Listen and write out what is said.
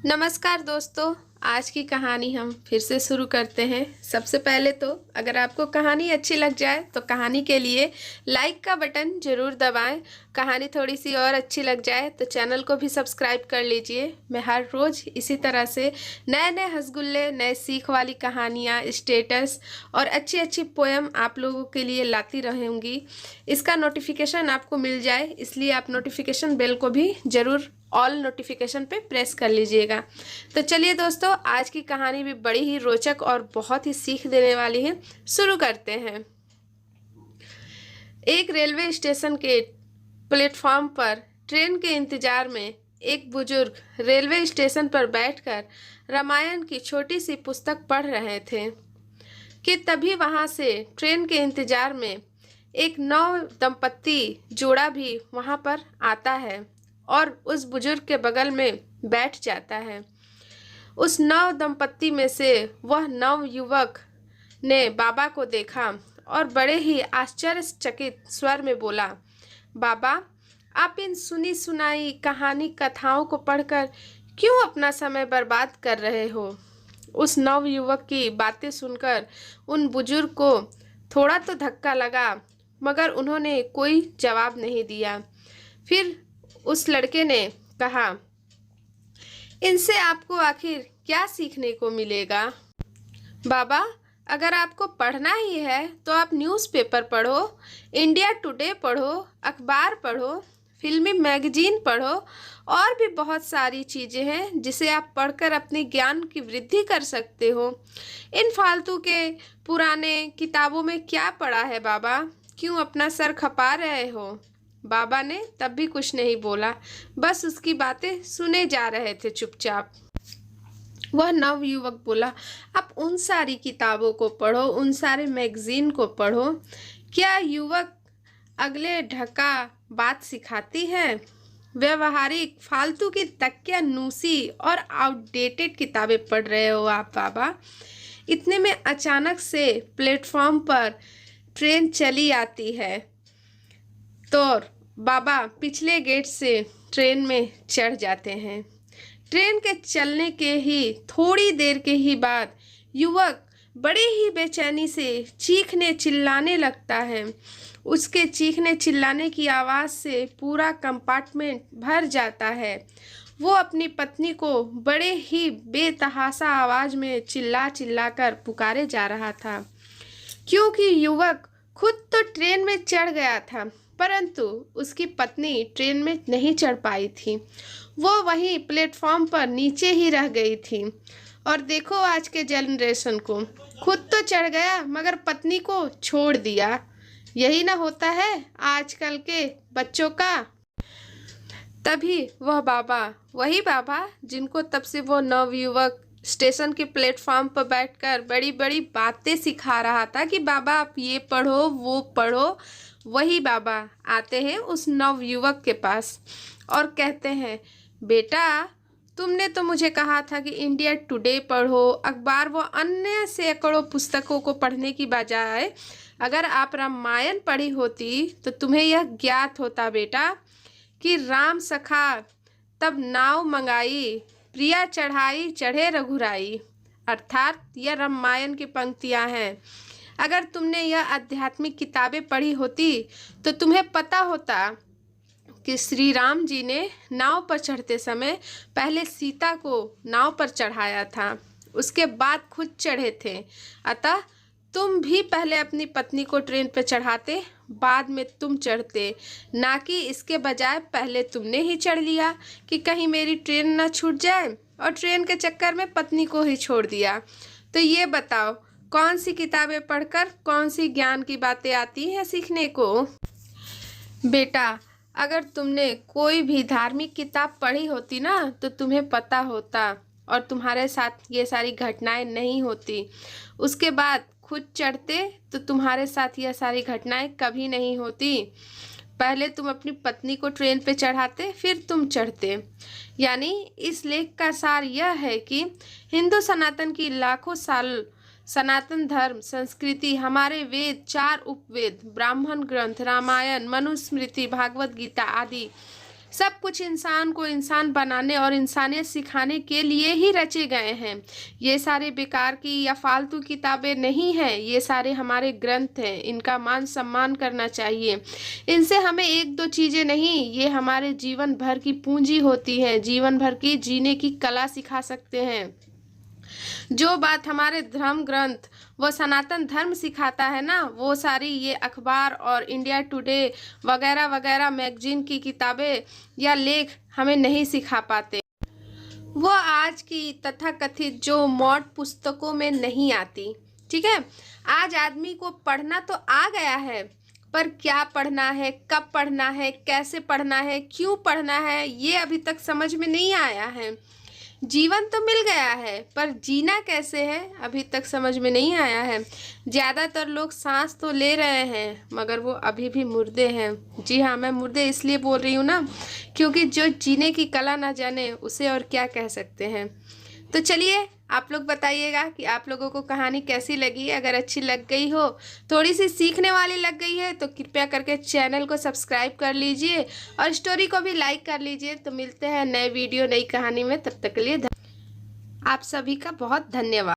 नमस्कार दोस्तों। आज की कहानी हम फिर से शुरू करते हैं। सबसे पहले तो अगर आपको कहानी अच्छी लग जाए तो कहानी के लिए लाइक का बटन ज़रूर दबाएं। कहानी थोड़ी सी और अच्छी लग जाए तो चैनल को भी सब्सक्राइब कर लीजिए। मैं हर रोज़ इसी तरह से नए नए हंसगुल्ले, नए सीख वाली कहानियाँ, स्टेटस और अच्छी अच्छी पोएम आप लोगों के लिए लाती रहूँगी। इसका नोटिफिकेशन आपको मिल जाए इसलिए आप नोटिफिकेशन बेल को भी ज़रूर ऑल नोटिफिकेशन पे प्रेस कर लीजिएगा। तो चलिए दोस्तों, आज की कहानी भी बड़ी ही रोचक और बहुत ही सीख देने वाली है। शुरू करते हैं। एक रेलवे स्टेशन के प्लेटफॉर्म पर ट्रेन के इंतजार में एक बुजुर्ग रेलवे स्टेशन पर बैठकर रामायण की छोटी सी पुस्तक पढ़ रहे थे कि तभी वहां से ट्रेन के इंतजार में एक नव दंपत्ति जोड़ा भी वहां पर आता है और उस बुजुर्ग के बगल में बैठ जाता है। उस नव दंपत्ति में से वह नव युवक ने बाबा को देखा और बड़े ही आश्चर्यचकित स्वर में बोला, बाबा, आप इन सुनी सुनाई कहानी कथाओं को पढ़कर क्यों अपना समय बर्बाद कर रहे हो? उस नव युवक की बातें सुनकर उन बुजुर्ग को थोड़ा तो धक्का लगा, मगर उन्होंने कोई जवाब नहीं दिया। फिर उस लड़के ने कहा, इनसे आपको आखिर क्या सीखने को मिलेगा? बाबा, अगर आपको पढ़ना ही है तो आप न्यूज़पेपर पढ़ो, इंडिया टुडे पढ़ो, अखबार पढ़ो, फिल्मी मैगजीन पढ़ो और भी बहुत सारी चीज़ें हैं जिसे आप पढ़कर अपने ज्ञान की वृद्धि कर सकते हो। इन फालतू के पुराने किताबों में क्या पढ़ा है बाबा? क्यों अपना सर खपा रहे हो? बाबा ने तब भी कुछ नहीं बोला, बस उसकी बातें सुने जा रहे थे चुपचाप। वह नव युवक बोला, आप उन सारी किताबों को पढ़ो, उन सारे मैगजीन को पढ़ो। क्या युवक अगले ढका बात सिखाती है? व्यवहारिक फालतू की तकियानुसी और आउटडेटेड किताबें पढ़ रहे हो आप बाबा। इतने में अचानक से प्लेटफॉर्म पर ट्रेन चली आती है तो बाबा पिछले गेट से ट्रेन में चढ़ जाते हैं। ट्रेन के चलने के ही थोड़ी देर के ही बाद युवक बड़े ही बेचैनी से चीखने चिल्लाने लगता है। उसके चीखने चिल्लाने की आवाज़ से पूरा कंपार्टमेंट भर जाता है। वो अपनी पत्नी को बड़े ही बेतहाशा आवाज़ में चिल्ला चिल्ला कर पुकारे जा रहा था, क्योंकि युवक खुद तो ट्रेन में चढ़ गया था परंतु उसकी पत्नी ट्रेन में नहीं चढ़ पाई थी। वो वहीं प्लेटफॉर्म पर नीचे ही रह गई थी। और देखो आज के जनरेशन को, खुद तो चढ़ गया मगर पत्नी को छोड़ दिया। यही ना होता है आजकल के बच्चों का। तभी वह बाबा, वही बाबा जिनको तब से वो नवयुवक स्टेशन के प्लेटफॉर्म पर बैठकर बड़ी बड़ी बातें सिखा रहा था कि बाबा आप ये पढ़ो वो पढ़ो, वही बाबा आते हैं उस नवयुवक के पास और कहते हैं, बेटा तुमने तो मुझे कहा था कि इंडिया टुडे पढ़ो, अखबार व अन्य सैकड़ों पुस्तकों को पढ़ने की बजाय अगर आप रामायण पढ़ी होती तो तुम्हें यह ज्ञात होता बेटा कि राम सखा तब नाव मंगाई, प्रिया चढ़ाई चढ़े रघुराई। अर्थात यह रामायण की पंक्तियां हैं। अगर तुमने यह आध्यात्मिक किताबें पढ़ी होती तो तुम्हें पता होता कि श्री राम जी ने नाव पर चढ़ते समय पहले सीता को नाव पर चढ़ाया था, उसके बाद खुद चढ़े थे। अतः तुम भी पहले अपनी पत्नी को ट्रेन पर चढ़ाते, बाद में तुम चढ़ते, ना कि इसके बजाय पहले तुमने ही चढ़ लिया कि कहीं मेरी ट्रेन न छूट जाए और ट्रेन के चक्कर में पत्नी को ही छोड़ दिया। तो ये बताओ कौन सी किताबें पढ़कर कौन सी ज्ञान की बातें आती हैं सीखने को? बेटा अगर तुमने कोई भी धार्मिक किताब पढ़ी होती ना तो तुम्हें पता होता और तुम्हारे साथ ये सारी घटनाएं नहीं होती। उसके बाद खुद चढ़ते तो तुम्हारे साथ यह सारी घटनाएं कभी नहीं होती। पहले तुम अपनी पत्नी को ट्रेन पे चढ़ाते फिर तुम चढ़ते। यानी इस लेख का सार यह है कि हिंदू सनातन की लाखों साल सनातन धर्म संस्कृति, हमारे वेद, 4 उपवेद, ब्राह्मण ग्रंथ, रामायण, मनुस्मृति, भागवत गीता आदि सब कुछ इंसान को इंसान बनाने और इंसानियत सिखाने के लिए ही रचे गए हैं। ये सारे बेकार की या फालतू किताबें नहीं हैं, ये सारे हमारे ग्रंथ हैं। इनका मान सम्मान करना चाहिए। इनसे हमें एक दो चीज़ें नहीं, ये हमारे जीवन भर की पूंजी होती है, जीवन भर की जीने की कला सिखा सकते हैं। जो बात हमारे धर्म ग्रंथ वो सनातन धर्म सिखाता है ना, वो सारी ये अखबार और इंडिया टुडे वगैरह वगैरह मैगजीन की किताबें या लेख हमें नहीं सिखा पाते। वो आज की तथाकथित जो मॉड पुस्तकों में नहीं आती। ठीक है, आज आदमी को पढ़ना तो आ गया है, पर क्या पढ़ना है, कब पढ़ना है, कैसे पढ़ना है, क्यों पढ़ना है, ये अभी तक समझ में नहीं आया है। जीवन तो मिल गया है, पर जीना कैसे है अभी तक समझ में नहीं आया है। ज़्यादातर लोग सांस तो ले रहे हैं, मगर वो अभी भी मुर्दे हैं। जी हाँ, मैं मुर्दे इसलिए बोल रही हूँ ना, क्योंकि जो जीने की कला ना जाने उसे और क्या कह सकते हैं। तो चलिए, आप लोग बताइएगा कि आप लोगों को कहानी कैसी लगी। अगर अच्छी लग गई हो, थोड़ी सी सीखने वाली लग गई है, तो कृपया करके चैनल को सब्सक्राइब कर लीजिए और स्टोरी को भी लाइक कर लीजिए। तो मिलते हैं नए वीडियो नई कहानी में, तब तक के लिए आप सभी का बहुत धन्यवाद।